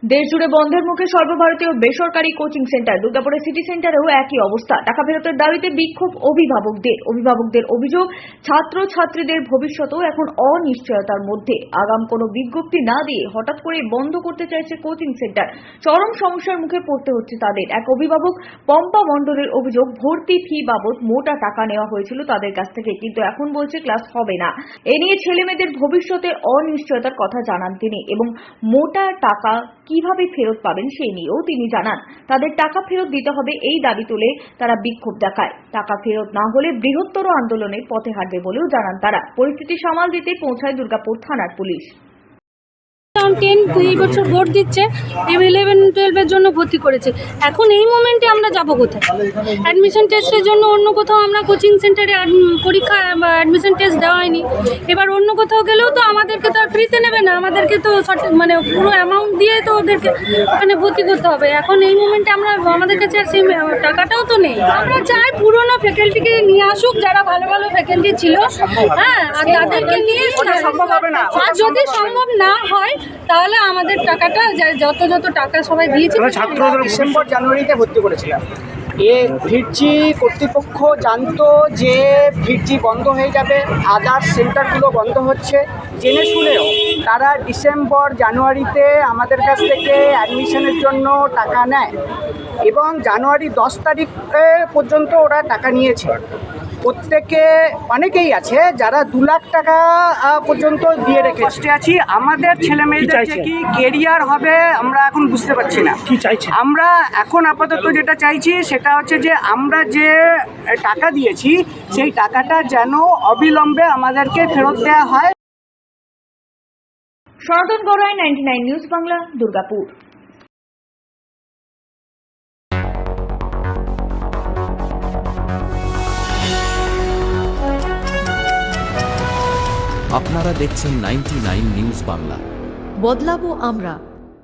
দেশ জুড়ে বন্ধের মুখে সর্বভারতীয় বেসরকারি কোচিং সেন্টার। দুর্গাপুরের সিটি সেন্টারেও একই অবস্থা। টাকা ফেরতের দাবিতে বিক্ষোভ অভিভাবকদের অভিযোগ, ছাত্রছাত্রীদের ভবিষ্যতেও এখন অনিশ্চয়তার মধ্যে। আগাম কোনো বিজ্ঞপ্তি না দিয়ে হঠাৎ করে বন্ধ করতে চাইছে কোচিং সেন্টার। চরম সমস্যার মুখে পড়তে হচ্ছে তাদের। এক অভিভাবক পম্পা মণ্ডলের অভিযোগ, ভর্তি ফি বাবদ মোটা টাকা নেওয়া হয়েছিল তাদের কাছ থেকে, কিন্তু এখন বলছে ক্লাস হবে না। এ নিয়ে ছেলেমেয়েদের ভবিষ্যতের অনিশ্চয়তার কথা জানান তিনি এবং মোটা টাকা কিভাবে ফেরত পাবেন সেই নিয়েও তিনি জানান। তাদের টাকা ফেরত দিতে হবে এই দাবি তুলে তারা বিক্ষোভ দেখায়। টাকা ফেরত না হলে বৃহত্তর আন্দোলনের পথে হাঁটবে বলেও জানান তারা। পরিস্থিতি সামাল দিতে পৌঁছায় দুর্গাপুর থানার পুলিশ। 10 এই বছর বোর্ড দিচ্ছে, 11-12 এর জন্য ভর্তি করেছে। এখন এই মোমেন্টে আমরা যাব কোথায়? অ্যাডমিশন টেস্টের জন্য অন্য কোথাও আমরা কোচিং সেন্টারে পরীক্ষা অ্যাডমিশন টেস্ট দেওয়া হয়নি। এবার অন্য কোথাও গেলেও তো আমাদেরকে তো আর ফ্রিতে নেবে না, আমাদেরকে তো মানে পুরো অ্যামাউন্ট দিয়ে তো ওদেরকে মানে ভর্তি করতে হবে। এখন এই মোমেন্টে আমাদের কাছে আর সেই টাকাটাও তো নেই। আমরা চাই পুরোনো ফ্যাকাল্টিকে নিয়ে আসুক, যারা ভালো ভালো ফ্যাকাল্টি ছিল, হ্যাঁ, আর তাদেরকে নিয়ে আর যদি সম্ভব না হয় তাহলে আমাদের টাকাটা যত টাকা সবাই দিয়েছে। ডিসেম্বর জানুয়ারিতে ভর্তি করেছিলাম। ভিড়জি কর্তৃপক্ষ জানতো যে ভিড়জি বন্ধ হয়ে যাবে, আদার্স সেন্টারগুলো বন্ধ হচ্ছে, জেনে শুনেও তারা ডিসেম্বর জানুয়ারিতে আমাদের কাছ থেকে অ্যাডমিশনের জন্য টাকা নেয় এবং জানুয়ারি 10 তারিখ পর্যন্ত ওরা টাকা নিয়েছে। প্রত্যেকে অনেকেই আছে যারা 2 লাখ টাকা পর্যন্ত দিয়ে রেখেছে। আছি আমাদের ছেলে মেয়েদের কি কেরিয়ার হবে আমরা এখন বুঝতে পারছি না। কি চাইছি আমরা এখন আপাতত যেটা চাইছি সেটা হচ্ছে যে আমরা যে টাকা দিয়েছি সেই টাকাটা যেন অবিলম্বে আমাদেরকে ফেরত দেওয়া হয়। সনাতন গড়াই, 99 নিউজ বাংলা, দুর্গাপুর। আপনারা দেখছেন 99 নিউজ বাংলা। বদলাবো আমরা।